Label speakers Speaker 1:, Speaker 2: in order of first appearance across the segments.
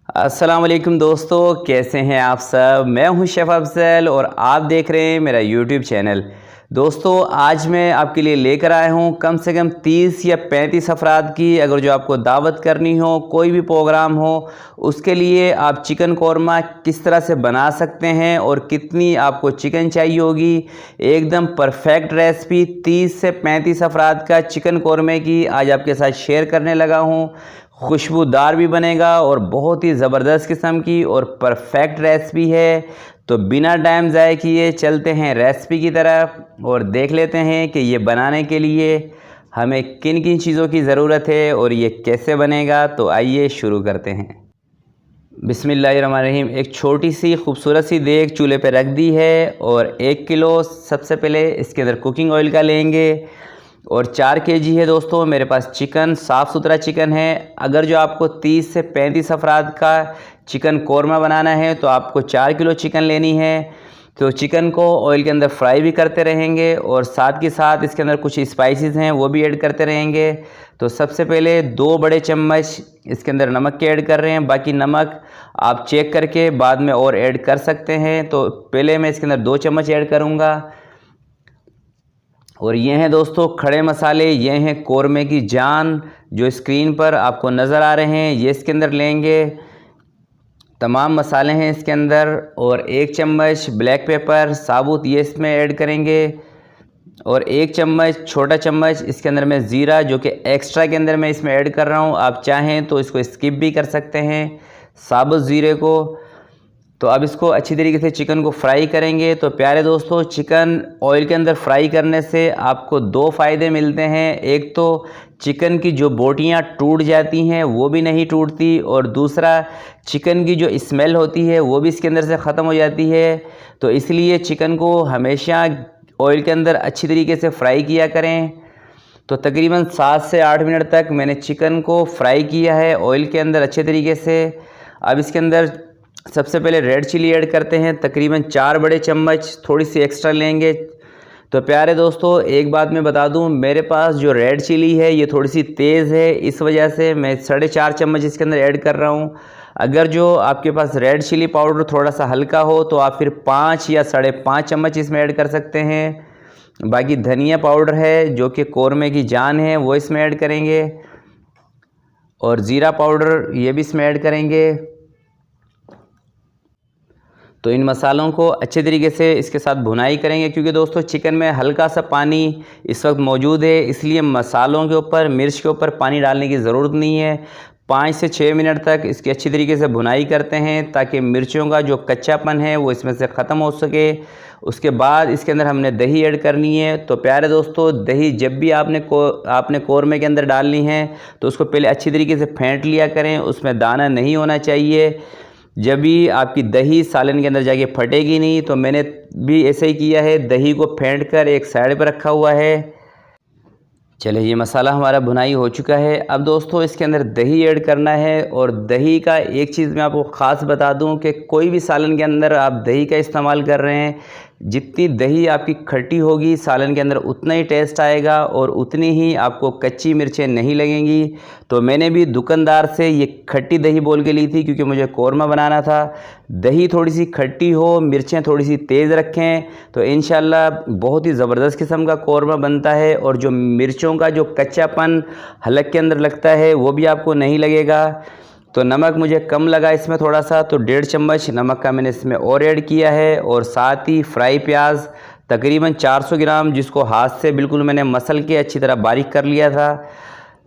Speaker 1: अस्सलाम वालेकुम दोस्तों, कैसे हैं आप सब। मैं हूं शेफ़ अफजल और आप देख रहे हैं मेरा यूट्यूब चैनल। दोस्तों आज मैं आपके लिए लेकर आया हूं कम से कम 30 या 35 अफराद की अगर जो आपको दावत करनी हो, कोई भी प्रोग्राम हो, उसके लिए आप चिकन कौरमा किस तरह से बना सकते हैं और कितनी आपको चिकन चाहिए होगी। एकदम परफेक्ट रेसिपी 30 से 35 अफराद का चिकन कौरमे की आज आपके साथ शेयर करने लगा हूं। खुशबूदार भी बनेगा और बहुत ही ज़बरदस्त किस्म की और परफेक्ट रेसिपी है। तो बिना टाइम ज़ाय किए चलते हैं रेसिपी की तरफ और देख लेते हैं कि ये बनाने के लिए हमें किन किन चीज़ों की ज़रूरत है और ये कैसे बनेगा। तो आइए शुरू करते हैं। बिस्मिल्लाहिर्रहमानिर्रहीम। एक छोटी सी खूबसूरत सी देग चूल्हे पे रख दी है और 1 किलो सबसे पहले इसके अंदर कुकिंग ऑयल का लेंगे और 4 केजी है दोस्तों मेरे पास चिकन, साफ़ सुथरा चिकन है। अगर जो आपको 30 से 35 अफराद का चिकन कौरमा बनाना है तो आपको 4 किलो चिकन लेनी है। तो चिकन को ऑयल के अंदर फ्राई भी करते रहेंगे और साथ के साथ इसके अंदर कुछ स्पाइसेस हैं वो भी ऐड करते रहेंगे। तो सबसे पहले 2 बड़े चम्मच इसके अंदर नमक के ऐड कर रहे हैं। बाकी नमक आप चेक करके बाद में और ऐड कर सकते हैं। तो पहले मैं इसके अंदर 2 चम्मच ऐड करूँगा। और ये हैं दोस्तों खड़े मसाले, ये हैं कौरमे की जान जो स्क्रीन पर आपको नज़र आ रहे हैं, ये इसके अंदर लेंगे। तमाम मसाले हैं इसके अंदर और 1 चम्मच ब्लैक पेपर साबुत ये इसमें ऐड करेंगे और 1 चम्मच छोटा चम्मच इसके अंदर मैं ज़ीरा जो कि एक्स्ट्रा के अंदर मैं इसमें ऐड कर रहा हूँ। आप चाहें तो इसको स्किप भी कर सकते हैं साबुत ज़ीरे को। तो अब इसको अच्छी तरीके से चिकन को फ्राई करेंगे। तो प्यारे दोस्तों चिकन ऑयल के अंदर फ्राई करने से आपको 2 फ़ायदे मिलते हैं। एक तो चिकन की जो बोटियां टूट जाती हैं वो भी नहीं टूटती और दूसरा चिकन की जो स्मेल होती है वो भी इसके अंदर से ख़त्म हो जाती है। तो इसलिए चिकन को हमेशा ऑयल के अंदर अच्छी तरीके से फ्राई किया करें। तो तकरीबन 7 से 8 मिनट तक मैंने चिकन को फ्राई किया है ऑयल के अंदर अच्छे तरीके से। अब इसके अंदर सबसे पहले रेड चिली ऐड करते हैं, तकरीबन 4 बड़े चम्मच, थोड़ी सी एक्स्ट्रा लेंगे। तो प्यारे दोस्तों एक बात मैं बता दूं, मेरे पास जो रेड चिली है ये थोड़ी सी तेज़ है, इस वजह से मैं 4.5 चम्मच इसके अंदर ऐड कर रहा हूं। अगर जो आपके पास रेड चिली पाउडर थोड़ा सा हल्का हो तो आप फिर 5 या 5.5 चम्मच इसमें ऐड कर सकते हैं। बाकी धनिया पाउडर है जो कि कौरमे की जान है वो इसमें ऐड करेंगे और ज़ीरा पाउडर ये भी इसमें ऐड करेंगे। तो इन मसालों को अच्छे तरीके से इसके साथ भुनाई करेंगे क्योंकि दोस्तों चिकन में हल्का सा पानी इस वक्त मौजूद है, इसलिए मसालों के ऊपर, मिर्च के ऊपर पानी डालने की ज़रूरत नहीं है। 5 से 6 मिनट तक इसकी अच्छी तरीके से भुनाई करते हैं ताकि मिर्चों का जो कच्चापन है वो इसमें से ख़त्म हो सके। उसके बाद इसके अंदर हमने दही ऐड करनी है। तो प्यारे दोस्तों दही जब भी आपने कौरमे के अंदर डालनी है तो उसको पहले अच्छी तरीके से फेंट लिया करें, उसमें दाना नहीं होना चाहिए। जब भी आपकी दही सालन के अंदर जाके फटेगी नहीं। तो मैंने भी ऐसे ही किया है, दही को फेंट कर एक साइड पर रखा हुआ है। चलिए ये मसाला हमारा भुनाई हो चुका है। अब दोस्तों इसके अंदर दही ऐड करना है और दही का एक चीज़ मैं आपको ख़ास बता दूं कि कोई भी सालन के अंदर आप दही का इस्तेमाल कर रहे हैं, जितनी दही आपकी खट्टी होगी सालन के अंदर उतना ही टेस्ट आएगा और उतनी ही आपको कच्ची मिर्चें नहीं लगेंगी। तो मैंने भी दुकानदार से ये खट्टी दही बोल के ली थी क्योंकि मुझे कौरमा बनाना था। दही थोड़ी सी खट्टी हो, मिर्चें थोड़ी सी तेज़ रखें तो इंशाल्लाह बहुत ही ज़बरदस्त किस्म का कौरमा बनता है और जो मिर्चों का जो कच्चापन हलक के अंदर लगता है वो भी आपको नहीं लगेगा। तो नमक मुझे कम लगा इसमें थोड़ा सा, तो 1.5 चम्मच नमक का मैंने इसमें और ऐड किया है। और साथ ही फ्राई प्याज तकरीबन 400 ग्राम जिसको हाथ से बिल्कुल मैंने मसल के अच्छी तरह बारीक कर लिया था।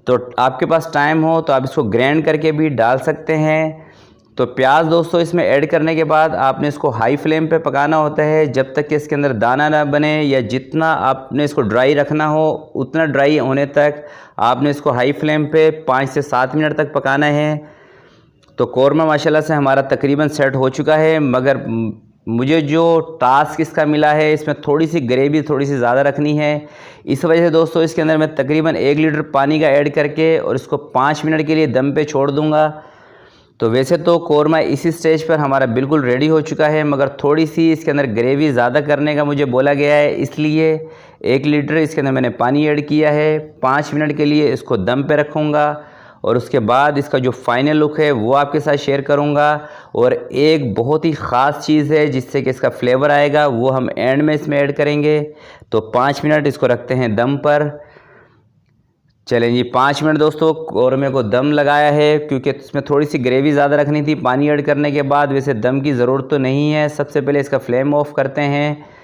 Speaker 1: तो आपके पास टाइम हो तो आप इसको ग्राइंड करके भी डाल सकते हैं। तो प्याज दोस्तों इसमें ऐड करने के बाद आपने इसको हाई फ्लेम पे पकाना होता है जब तक कि इसके अंदर दाना ना बने, या जितना आपने इसको ड्राई रखना हो उतना ड्राई होने तक आपने इसको हाई फ्लेम पे 5 से 7 मिनट तक पकाना है। तो कौरमा माशाल्लाह से हमारा तकरीबन सेट हो चुका है, मगर मुझे जो टास्क इसका मिला है इसमें थोड़ी सी ग्रेवी थोड़ी सी ज़्यादा रखनी है। इस वजह से दोस्तों इसके अंदर मैं तकरीबन 1 लीटर पानी का ऐड करके और इसको 5 मिनट के लिए दम पे छोड़ दूँगा। तो वैसे तो कौरमा इसी स्टेज पर हमारा बिल्कुल रेडी हो चुका है, मगर थोड़ी सी इसके अंदर ग्रेवी ज़्यादा करने का मुझे बोला गया है, इसलिए 1 लीटर इसके अंदर मैंने पानी ऐड किया है। 5 मिनट के लिए इसको दम पे रखूँगा और उसके बाद इसका जो फाइनल लुक है वो आपके साथ शेयर करूंगा। और एक बहुत ही ख़ास चीज़ है जिससे कि इसका फ्लेवर आएगा, वो हम एंड में इसमें ऐड करेंगे। तो 5 मिनट इसको रखते हैं दम पर। चलें जी, 5 मिनट दोस्तों कौरमे को दम लगाया है, क्योंकि इसमें थोड़ी सी ग्रेवी ज़्यादा रखनी थी पानी ऐड करने के बाद। वैसे दम की ज़रूरत तो नहीं है। सबसे पहले इसका फ्लेम ऑफ करते हैं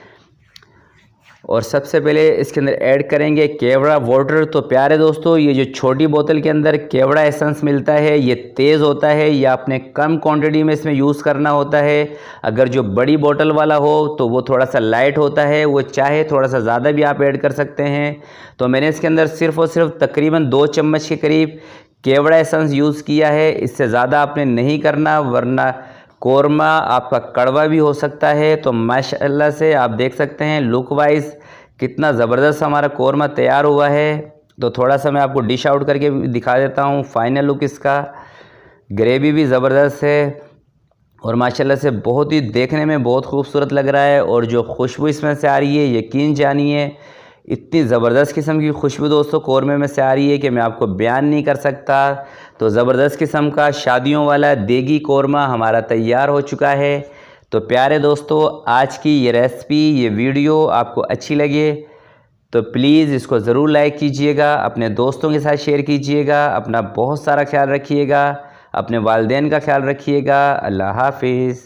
Speaker 1: और सबसे पहले इसके अंदर ऐड करेंगे केवड़ा वाटर। तो प्यारे दोस्तों, ये जो छोटी बोतल के अंदर केवड़ा एसेंस मिलता है, ये तेज़ होता है, या आपने कम क्वांटिटी में इसमें यूज़ करना होता है। अगर जो बड़ी बोतल वाला हो तो वो थोड़ा सा लाइट होता है, वो चाहे थोड़ा सा ज़्यादा भी आप ऐड कर सकते हैं। तो मैंने इसके अंदर सिर्फ़ और सिर्फ तकरीबन 2 चम्मच के करीब केवड़ा एसेंस यूज़ किया है। इससे ज़्यादा आपने नहीं करना, वरना कोरमा आपका कड़वा भी हो सकता है। तो माशाल्लाह से आप देख सकते हैं लुक वाइज कितना ज़बरदस्त हमारा कोरमा तैयार हुआ है। तो थोड़ा सा मैं आपको डिश आउट करके दिखा देता हूँ फाइनल लुक इसका। ग्रेवी भी ज़बरदस्त है और माशाल्लाह से बहुत ही देखने में बहुत खूबसूरत लग रहा है। और जो खुशबू इसमें से आ रही है, यकीन जानिए इतनी ज़बरदस्त किस्म की खुशबू दोस्तों कौरमे में से आ रही है कि मैं आपको बयान नहीं कर सकता। तो ज़बरदस्त किस्म का शादियों वाला देगी कौरमा हमारा तैयार हो चुका है। तो प्यारे दोस्तों, आज की ये रेसिपी, ये वीडियो आपको अच्छी लगे तो प्लीज़ इसको ज़रूर लाइक कीजिएगा, अपने दोस्तों के साथ शेयर कीजिएगा। अपना बहुत सारा ख्याल रखिएगा, अपने वालिदैन का ख्याल रखिएगा। अल्लाह हाफिज़।